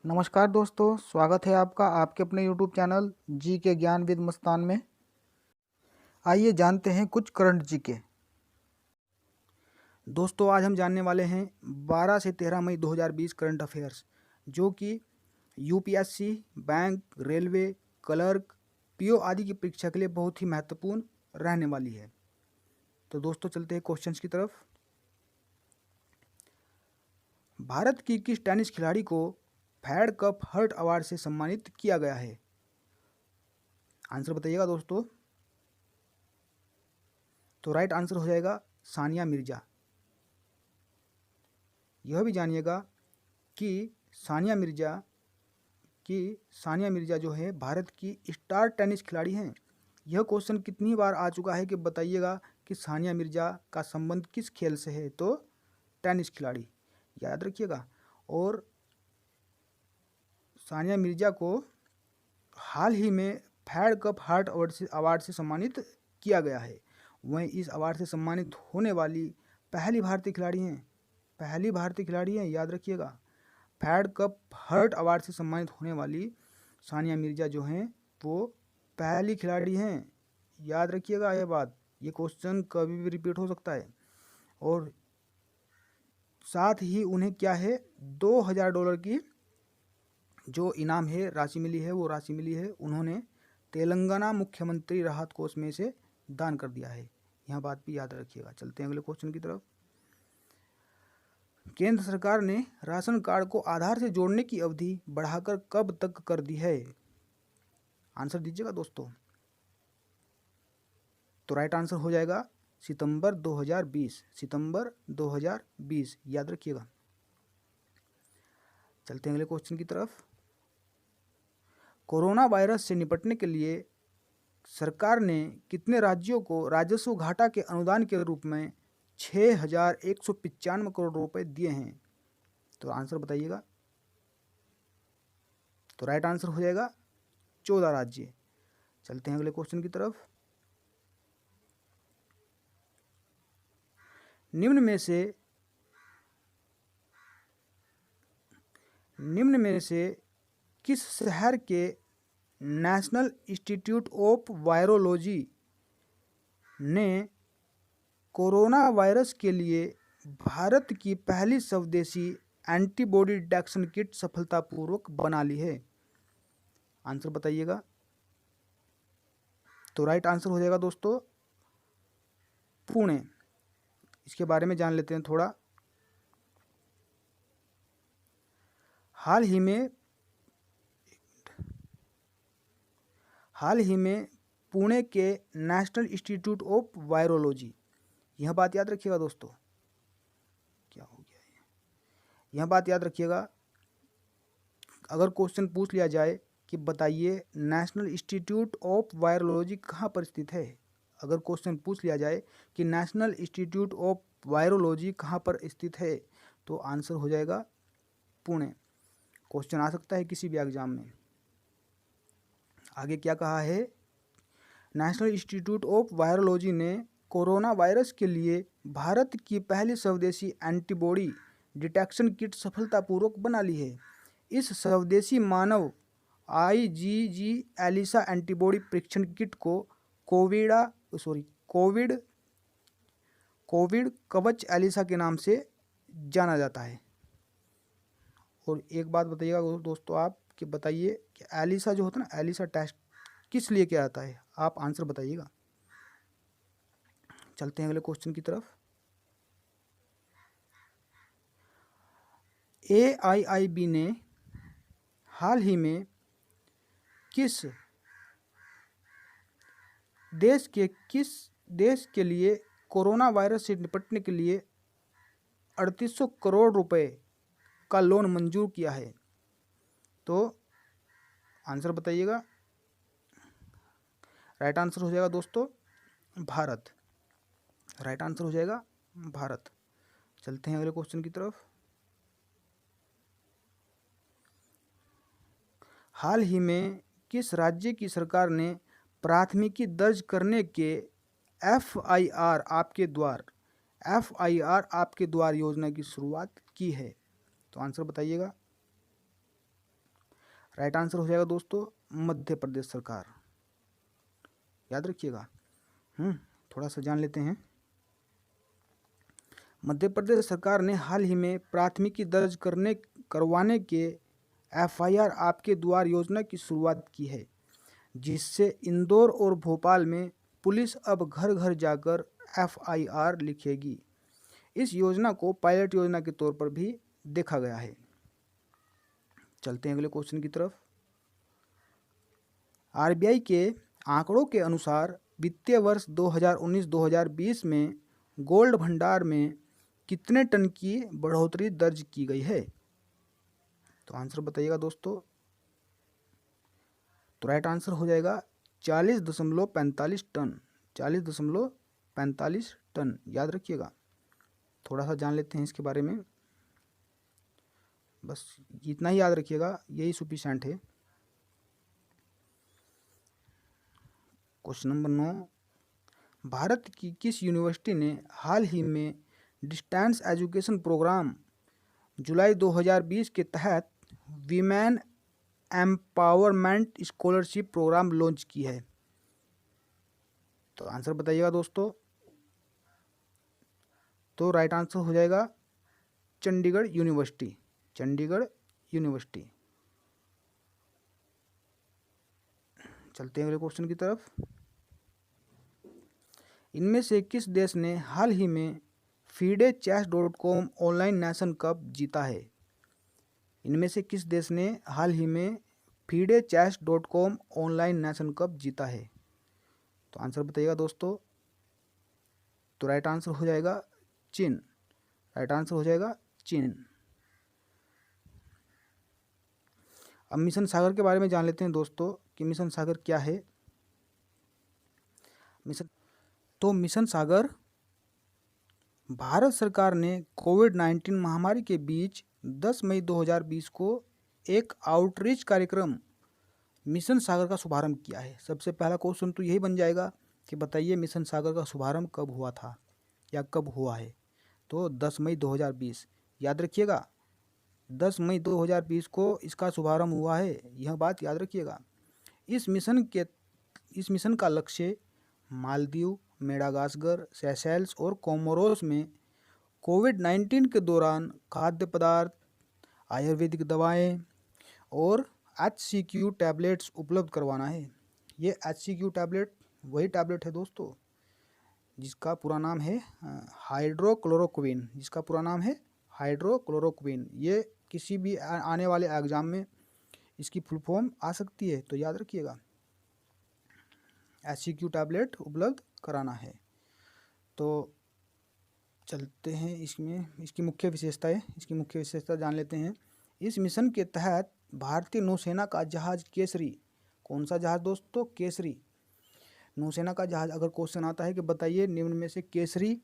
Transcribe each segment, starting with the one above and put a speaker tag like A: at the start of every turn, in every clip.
A: नमस्कार दोस्तों, स्वागत है आपका आपके अपने YouTube चैनल जी के ज्ञान विद मस्तान में। आइए जानते हैं कुछ करंट जी के। दोस्तों आज हम जानने वाले हैं 12 से 13 मई 2020 करंट अफेयर्स, जो कि UPSC, bank, railway, clerk, PO आदि की परीक्षा के लिए बहुत ही महत्वपूर्ण रहने वाली है। तो दोस्तों चलते हैं क्वेश्चंस की तरफ। भारत की किस टेनिस खिलाड़ी को फेड कप हर्ट अवार्ड से सम्मानित किया गया है? आंसर बताइएगा दोस्तों। तो राइट आंसर हो जाएगा सानिया मिर्जा। यह भी जानिएगा कि सानिया मिर्जा जो है भारत की स्टार टेनिस खिलाड़ी हैं। यह क्वेश्चन कितनी बार आ चुका है कि बताइएगा कि सानिया मिर्जा का संबंध किस खेल से है? तो टेनिस खिलाड़ी, याद रखिएगा। और सानिया मिर्जा को हाल ही में फेड कप हार्ट अवार्ड से सम्मानित किया गया है। वह इस अवार्ड से सम्मानित होने वाली पहली भारतीय खिलाड़ी हैं, याद रखिएगा। फेड कप हर्ट अवार्ड से सम्मानित होने वाली सानिया मिर्जा जो हैं वो पहली खिलाड़ी हैं, याद रखिएगा यह बात। ये क्वेश्चन कभी भी रिपीट हो सकता है। और साथ ही उन्हें क्या है, $2000 की जो इनाम है राशि मिली है, वो राशि मिली है उन्होंने तेलंगाना मुख्यमंत्री राहत कोष में से दान कर दिया है। यह बात भी याद रखिएगा। चलते हैं अगले क्वेश्चन की तरफ। केंद्र सरकार ने राशन कार्ड को आधार से जोड़ने की अवधि बढ़ाकर कब तक कर दी है? आंसर दीजिएगा दोस्तों। तो राइट आंसर हो जाएगा सितंबर 2020, याद रखिएगा। चलते हैं अगले क्वेश्चन की तरफ। कोरोना वायरस से निपटने के लिए सरकार ने कितने राज्यों को राजस्व घाटा के अनुदान के रूप में 6195 करोड़ रुपए दिए हैं? तो आंसर बताइएगा। तो राइट आंसर हो जाएगा 14 राज्य। चलते हैं अगले क्वेश्चन की तरफ। निम्न में से किस शहर के नेशनल इंस्टीट्यूट ऑफ वायरोलॉजी ने कोरोना वायरस के लिए भारत की पहली स्वदेशी एंटीबॉडी डिटेक्शन किट सफलतापूर्वक बना ली है? आंसर बताइएगा। तो राइट आंसर हो जाएगा दोस्तों पुणे। इसके बारे में जान लेते हैं थोड़ा। हाल ही में पुणे के नेशनल इंस्टीट्यूट ऑफ वायरोलॉजी, यह बात याद रखिएगा दोस्तों। क्या हो गया है? यह बात याद रखिएगा। अगर क्वेश्चन पूछ लिया जाए कि बताइए नेशनल इंस्टीट्यूट ऑफ वायरोलॉजी कहाँ पर स्थित है, अगर क्वेश्चन पूछ लिया जाए कि नेशनल इंस्टीट्यूट ऑफ वायरोलॉजी कहाँ पर स्थित है, तो आंसर हो जाएगा पुणे। क्वेश्चन आ सकता है किसी भी एग्जाम में। आगे क्या कहा है? नेशनल इंस्टीट्यूट ऑफ वायरोलॉजी ने कोरोना वायरस के लिए भारत की पहली स्वदेशी एंटीबॉडी डिटेक्शन किट सफलतापूर्वक बना ली है। इस स्वदेशी मानव आईजीजी एलिसा एंटीबॉडी परीक्षण किट को कोविड कवच एलिसा के नाम से जाना जाता है। और एक बात बताइएगा दोस्तों आप कि बताइए कि एलिसा जो होता है ना, एलिसा टेस्ट किस लिए किया जाता है? आप आंसर बताइएगा। चलते हैं अगले क्वेश्चन की तरफ। AIIB ने हाल ही में किस देश के लिए कोरोना वायरस से निपटने के लिए 3800 करोड़ रुपए का लोन मंजूर किया है? तो आंसर बताइएगा। राइट आंसर हो जाएगा दोस्तों भारत। राइट आंसर हो जाएगा भारत। चलते हैं अगले क्वेश्चन की तरफ। हाल ही में किस राज्य की सरकार ने प्राथमिकी दर्ज करने के FIR आपके द्वार योजना की शुरुआत की है? तो आंसर बताइएगा। राइट आंसर हो जाएगा दोस्तों मध्य प्रदेश सरकार। याद रखिएगा। थोड़ा सा जान लेते हैं। मध्य प्रदेश सरकार ने हाल ही में प्राथमिकी दर्ज करवाने के FIR आपके द्वार योजना की शुरुआत की है, जिससे इंदौर और भोपाल में पुलिस अब घर घर जाकर FIR लिखेगी। इस योजना को पायलट योजना के तौर पर भी देखा गया है। चलते हैं अगले क्वेश्चन की तरफ। RBI के आंकड़ों के अनुसार वित्तीय वर्ष 2019-2020 में गोल्ड भंडार में कितने टन की बढ़ोतरी दर्ज की गई है? तो आंसर बताइएगा दोस्तों। तो राइट आंसर हो जाएगा 40.45 टन। 40.45 टन, याद रखिएगा। थोड़ा सा जान लेते हैं इसके बारे में, बस इतना ही याद रखिएगा, यही सफिशिएंट है। क्वेश्चन नंबर 9, भारत की किस यूनिवर्सिटी ने हाल ही में डिस्टेंस एजुकेशन प्रोग्राम जुलाई 2020 के तहत women empowerment scholarship program launch की है? तो आंसर बताइएगा दोस्तों। तो राइट आंसर हो जाएगा चंडीगढ़ यूनिवर्सिटी। चंडीगढ़ यूनिवर्सिटी। चलते हैं अगले क्वेश्चन की तरफ। इनमें से किस देश ने हाल ही में FIDE-Chess.com ऑनलाइन नेशन कप जीता है? इनमें से किस देश ने हाल ही में FIDE-Chess.com ऑनलाइन नेशन कप जीता है? तो आंसर बताइएगा दोस्तों। तो राइट आंसर हो जाएगा चीन। राइट आंसर हो जाएगा चीन। अब मिशन सागर के बारे में जान लेते हैं दोस्तों कि मिशन सागर क्या है। मिशन सागर भारत सरकार ने कोविड-19 महामारी के बीच 10 मई 2020 को एक आउटरीच कार्यक्रम मिशन सागर का शुभारंभ किया है। सबसे पहला क्वेश्चन तो यही बन जाएगा कि बताइए मिशन सागर का शुभारंभ कब हुआ था या कब हुआ है? तो 10 मई 2020, याद रखिएगा। 10 मई 2020 को इसका शुभारंभ हुआ है, यह बात याद रखिएगा। इस मिशन का लक्ष्य मालदीव, मेडागास्कर, सेशेल्स और कोमोरोस में कोविड-19 के दौरान खाद्य पदार्थ, आयुर्वेदिक दवाएं और HCQ टैबलेट्स उपलब्ध करवाना है। ये HCQ टैबलेट वही टैबलेट है दोस्तों जिसका पूरा नाम है हाइड्रोक्लोरोक्विन। जिसका पूरा नाम है हाइड्रोक्लोरोक्विन। ये किसी भी आने वाले एग्जाम में इसकी फुल फॉर्म आ सकती है, तो याद रखिएगा। HCQ टैबलेट उपलब्ध कराना है। तो चलते हैं इसकी मुख्य विशेषता जान लेते हैं। इस मिशन के तहत भारतीय नौसेना का जहाज केसरी, कौन सा जहाज दोस्तों? केसरी। नौसेना का जहाज, अगर क्वेश्चन आता है कि बताइए निम्न में से केसरी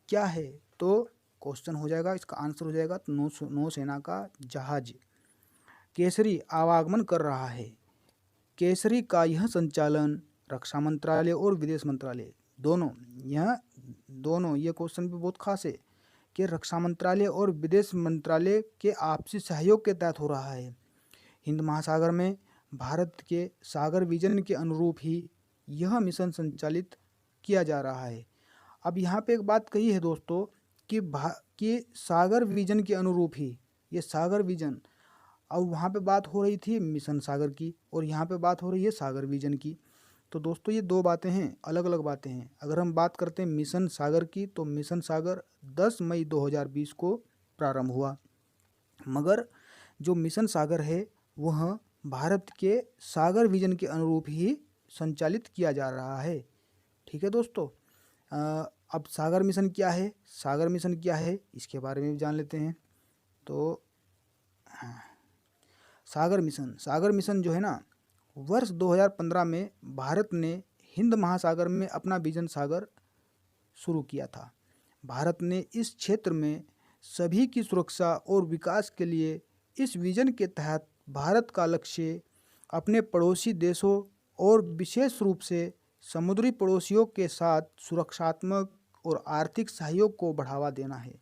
A: क्या है, तो क्वेश्चन हो जाएगा, इसका आंसर हो जाएगा नौसेना का जहाज केसरी आवागमन कर रहा है। केसरी का यह संचालन रक्षा मंत्रालय और विदेश मंत्रालय दोनों ये क्वेश्चन भी बहुत खास है कि रक्षा मंत्रालय और विदेश मंत्रालय के आपसी सहयोग के तहत हो रहा है। हिंद महासागर में भारत के सागर विजन के अनुरूप ही यह मिशन संचालित किया जा रहा है। अब यहाँ पे एक बात कही है दोस्तों कि सागर विजन के अनुरूप ही, ये सागर विजन, और वहाँ पे बात हो रही थी मिशन सागर की और यहाँ पे बात हो रही है सागर विजन की। तो दोस्तों ये दो बातें हैं, अलग अलग बातें हैं। अगर हम बात करते हैं मिशन सागर की, तो मिशन सागर 10 मई 2020 को प्रारंभ हुआ, मगर जो मिशन सागर है वह भारत के सागर विजन के अनुरूप ही संचालित किया जा रहा है। ठीक है दोस्तों। अब सागर मिशन क्या है इसके बारे में भी जान लेते हैं। तो सागर मिशन जो है ना, वर्ष 2015 में भारत ने हिंद महासागर में अपना विजन सागर शुरू किया था। भारत ने इस क्षेत्र में सभी की सुरक्षा और विकास के लिए इस विजन के तहत भारत का लक्ष्य अपने पड़ोसी देशों और विशेष रूप से समुद्री पड़ोसियों के साथ सुरक्षात्मक और आर्थिक सहयोग को बढ़ावा देना है।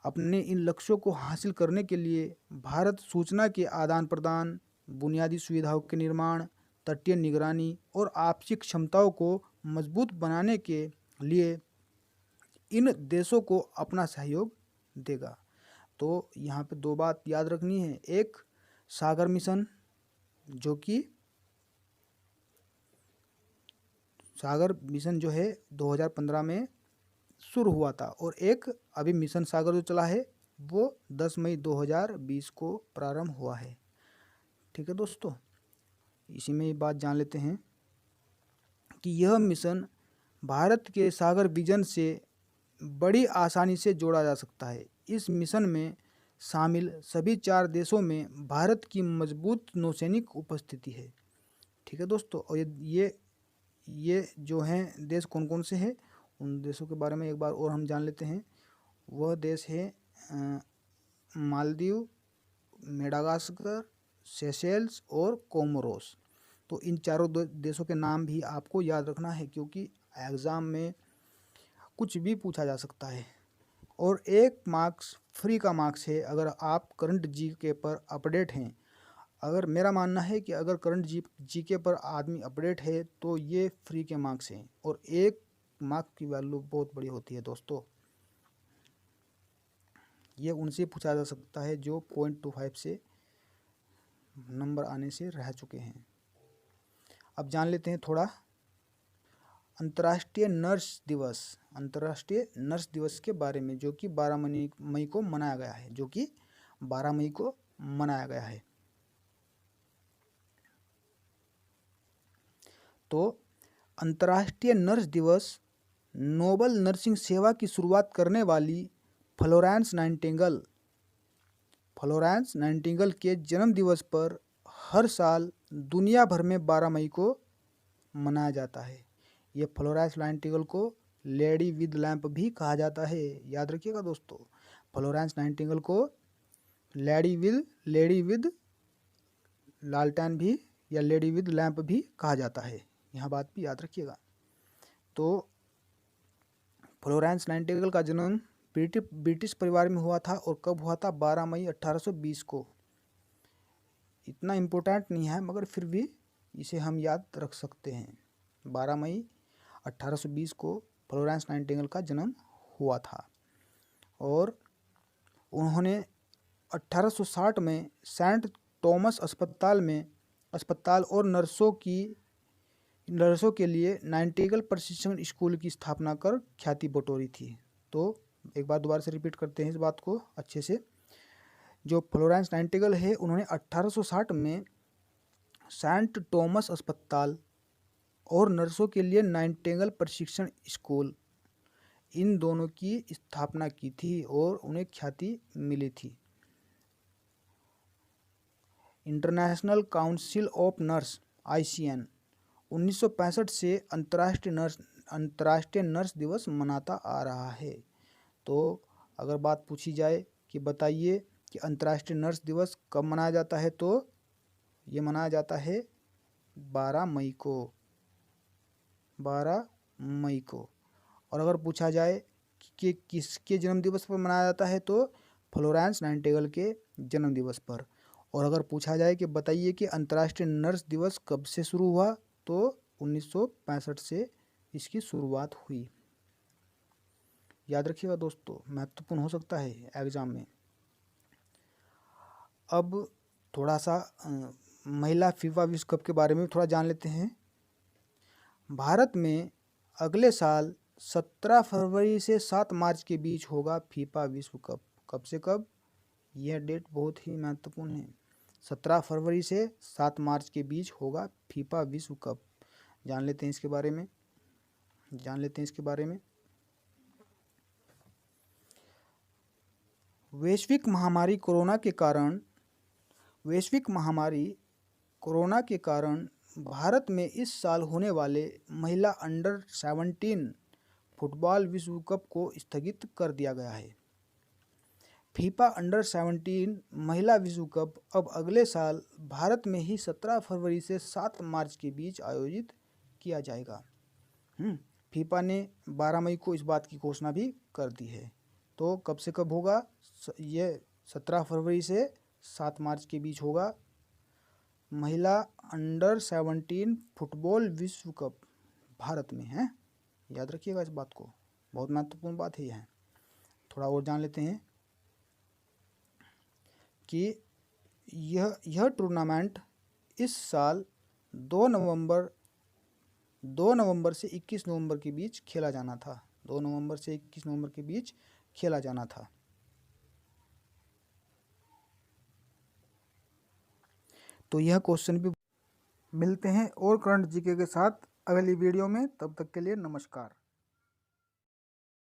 A: अपने इन लक्ष्यों को हासिल करने के लिए भारत सूचना के आदान प्रदान, बुनियादी सुविधाओं के निर्माण, तटीय निगरानी और आपसी क्षमताओं को मजबूत बनाने के लिए इन देशों को अपना सहयोग देगा। तो यहाँ पे दो बात याद रखनी है, एक सागर मिशन जो कि सागर मिशन जो है 2015 में शुरू हुआ था, और एक अभी मिशन सागर जो चला है वो 10 मई 2020 को प्रारंभ हुआ है। ठीक है दोस्तों, इसी में ये बात जान लेते हैं कि यह मिशन भारत के सागर विजन से बड़ी आसानी से जोड़ा जा सकता है। इस मिशन में शामिल सभी 4 देशों में भारत की मजबूत नौसैनिक उपस्थिति है। ठीक है दोस्तों, और ये जो हैं देश कौन कौन से हैं, उन देशों के बारे में एक बार और हम जान लेते हैं। वह देश है मालदीव, मेडागास्कर, सेशेल्स और कोमोरोस। तो इन चारों देशों के नाम भी आपको याद रखना है, क्योंकि एग्ज़ाम में कुछ भी पूछा जा सकता है। और 1 मार्क्स फ्री का मार्क्स है अगर आप करंट जीके पर अपडेट हैं। अगर मेरा मानना है कि अगर करंट जीके पर आदमी अपडेट है तो ये फ्री के मार्क्स हैं, और 1 मार्क की वैल्यू बहुत बड़ी होती है दोस्तों। ये उनसे पूछा जा सकता है जो 0.25 से नंबर आने से रह चुके हैं। अब जान लेते हैं थोड़ा अंतर्राष्ट्रीय नर्स दिवस के बारे में, जो कि 12 मई को मनाया गया है। तो अंतर्राष्ट्रीय नर्स दिवस नोबल नर्सिंग सेवा की शुरुआत करने वाली फ्लोरेंस नाइटिंगेल के जन्म दिवस पर हर साल दुनिया भर में 12 मई को मनाया जाता है। ये फ्लोरेंस नाइटिंगेल को लेडी विद लैंप भी कहा जाता है। याद रखिएगा दोस्तों, फ्लोरेंस नाइटिंगेल को लेडी विद लालटेन भी या लेडी विद लैंप भी कहा जाता है। यह बात भी याद रखिएगा। तो फ्लोरेंस नाइटिंगेल का जन्म ब्रिटिश परिवार में हुआ था, और कब हुआ था? 12 मई 1820 को। इतना इम्पोर्टेंट नहीं है, मगर फिर भी इसे हम याद रख सकते हैं। 12 मई 1820 को फ्लोरेंस नाइटिंगेल का जन्म हुआ था, और उन्होंने 1860 में सेंट थॉमस अस्पताल और नर्सों के लिए नाइटिंगेल प्रशिक्षण स्कूल की स्थापना कर ख्याति बटोरी थी। तो एक बार दोबारा से रिपीट करते हैं इस बात को अच्छे से। जो फ्लोरेंस नाइटिंगेल है, उन्होंने 1860 में सेंट थॉमस अस्पताल और नर्सों के लिए नाइटिंगेल प्रशिक्षण स्कूल, इन दोनों की स्थापना की थी और उन्हें ख्याति मिली थी। International council of nurse ICN 1965 से अंतर्राष्ट्रीय नर्स दिवस मनाता आ रहा है। तो अगर बात पूछी जाए कि बताइए कि अंतर्राष्ट्रीय नर्स दिवस कब मनाया जाता है, तो ये मनाया जाता है 12 मई को। और अगर पूछा जाए कि किसके जन्म दिवस पर मनाया जाता है, तो फ्लोरेंस नाइटिंगेल के जन्म दिवस पर। और अगर पूछा जाए कि बताइए कि अंतर्राष्ट्रीय नर्स दिवस कब से शुरू हुआ, तो 1965 से इसकी शुरुआत हुई। याद रखिएगा दोस्तों, महत्वपूर्ण हो सकता है एग्जाम में। अब थोड़ा सा महिला फीफा विश्व कप के बारे में थोड़ा जान लेते हैं। भारत में अगले साल 17 फरवरी से 7 मार्च के बीच होगा फीफा विश्व कप। कब से कब? यह डेट बहुत ही महत्वपूर्ण है। 17 फरवरी से 7 मार्च के बीच होगा फीफा विश्व कप। जान लेते हैं इसके बारे में। वैश्विक महामारी कोरोना के कारण भारत में इस साल होने वाले महिला अंडर 17 फुटबॉल विश्व कप को स्थगित कर दिया गया है। फीफा अंडर 17 महिला विश्व कप अब अगले साल भारत में ही 17 फरवरी से 7 मार्च के बीच आयोजित किया जाएगा। फीफा ने 12 मई को इस बात की घोषणा भी कर दी है। तो कब से कब होगा? ये 17 फरवरी से 7 मार्च के बीच होगा महिला अंडर 17 फुटबॉल विश्व कप भारत में है। याद रखिएगा इस बात को, बहुत महत्वपूर्ण बात है यह। थोड़ा और जान लेते हैं कि यह टूर्नामेंट इस साल 2 नवंबर से 21 नवंबर के बीच खेला जाना था। 2 नवंबर से 21 नवंबर के बीच खेला जाना था। तो यह क्वेश्चन भी मिलते हैं और करंट जीके के साथ अगली वीडियो में। तब तक के लिए नमस्कार।